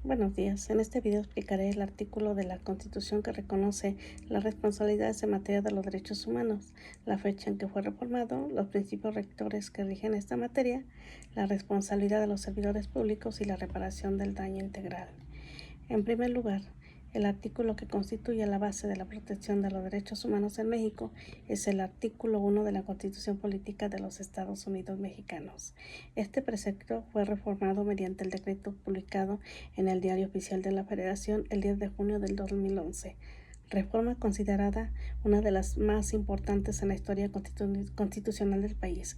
Buenos días. En este video explicaré el artículo de la Constitución que reconoce las responsabilidades en materia de los derechos humanos, la fecha en que fue reformado, los principios rectores que rigen esta materia, la responsabilidad de los servidores públicos y la reparación del daño integral. En primer lugar, el artículo que constituye la base de la protección de los derechos humanos en México es el artículo 1 de la Constitución Política de los Estados Unidos Mexicanos. Este precepto fue reformado mediante el decreto publicado en el Diario Oficial de la Federación el 10 de junio del 2011. Reforma considerada una de las más importantes en la historia constitucional del país,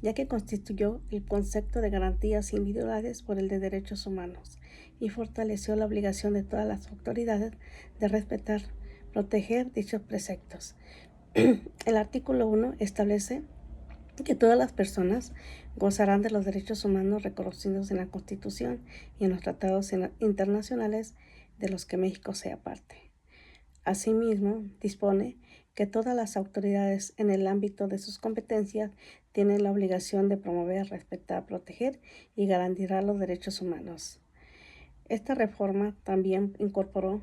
ya que constituyó el concepto de garantías individuales por el de derechos humanos y fortaleció la obligación de todas las autoridades de respetar, proteger dichos preceptos. El artículo 1 establece que todas las personas gozarán de los derechos humanos reconocidos en la Constitución y en los tratados internacionales de los que México sea parte. Asimismo, dispone que todas las autoridades en el ámbito de sus competencias tienen la obligación de promover, respetar, proteger y garantizar los derechos humanos. Esta reforma también incorporó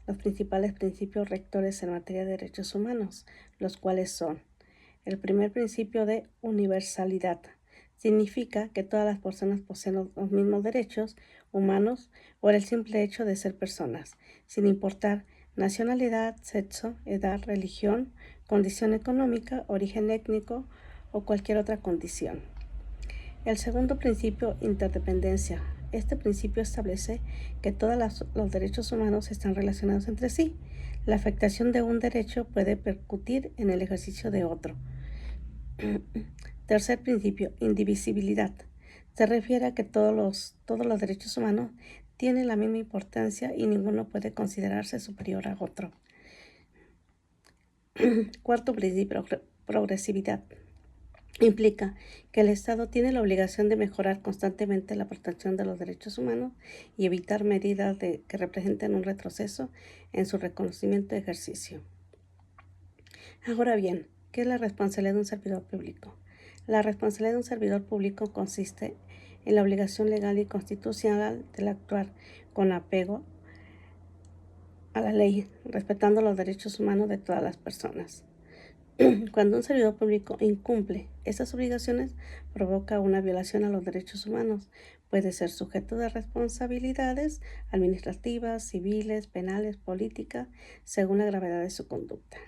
los principales principios rectores en materia de derechos humanos, los cuales son: el primer principio de universalidad. Significa que todas las personas poseen los mismos derechos humanos por el simple hecho de ser personas, sin importar nacionalidad, sexo, edad, religión, condición económica, origen étnico o cualquier otra condición. El segundo principio, interdependencia. Este principio establece que todos los derechos humanos están relacionados entre sí. La afectación de un derecho puede percutir en el ejercicio de otro. Tercer principio, indivisibilidad. Se refiere a que todos los derechos humanos tienen la misma importancia y ninguno puede considerarse superior a otro. Cuarto principio, progresividad. Implica que el Estado tiene la obligación de mejorar constantemente la protección de los derechos humanos y evitar medidas que representen un retroceso en su reconocimiento y ejercicio. Ahora bien, ¿qué es la responsabilidad de un servidor público? La responsabilidad de un servidor público consiste en la obligación legal y constitucional de actuar con apego a la ley, respetando los derechos humanos de todas las personas. Cuando un servidor público incumple estas obligaciones, provoca una violación a los derechos humanos. Puede ser sujeto de responsabilidades administrativas, civiles, penales, políticas, según la gravedad de su conducta.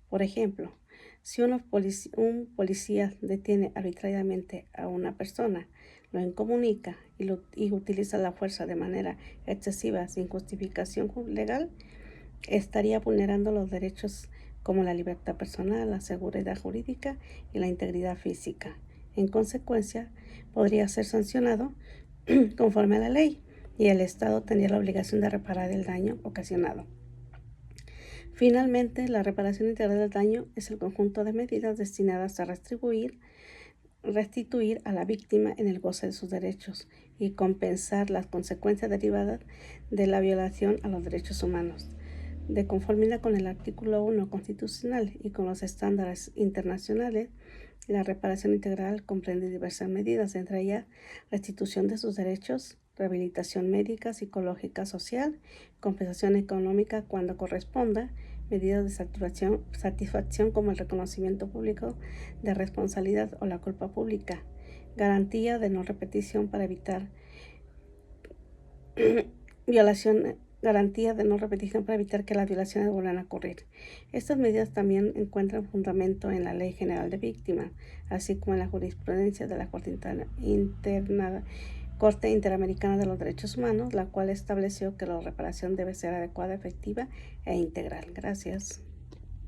Por ejemplo, si un policía detiene arbitrariamente a una persona, lo incomunica y utiliza la fuerza de manera excesiva sin justificación legal, estaría vulnerando los derechos como la libertad personal, la seguridad jurídica y la integridad física. En consecuencia, podría ser sancionado conforme a la ley y el Estado tendría la obligación de reparar el daño ocasionado. Finalmente, la reparación integral del daño es el conjunto de medidas destinadas a restituir a la víctima en el goce de sus derechos y compensar las consecuencias derivadas de la violación a los derechos humanos. De conformidad con el artículo 1 constitucional y con los estándares internacionales, la reparación integral comprende diversas medidas, entre ellas restitución de sus derechos, rehabilitación médica, psicológica, social, compensación económica cuando corresponda, medidas de satisfacción como el reconocimiento público de responsabilidad o la culpa pública, garantía de no repetición para evitar que las violaciones vuelvan a ocurrir. Estas medidas también encuentran fundamento en la Ley General de Víctimas, así como en la jurisprudencia de la Corte Interamericana de los Derechos Humanos, la cual estableció que la reparación debe ser adecuada, efectiva e integral. Gracias.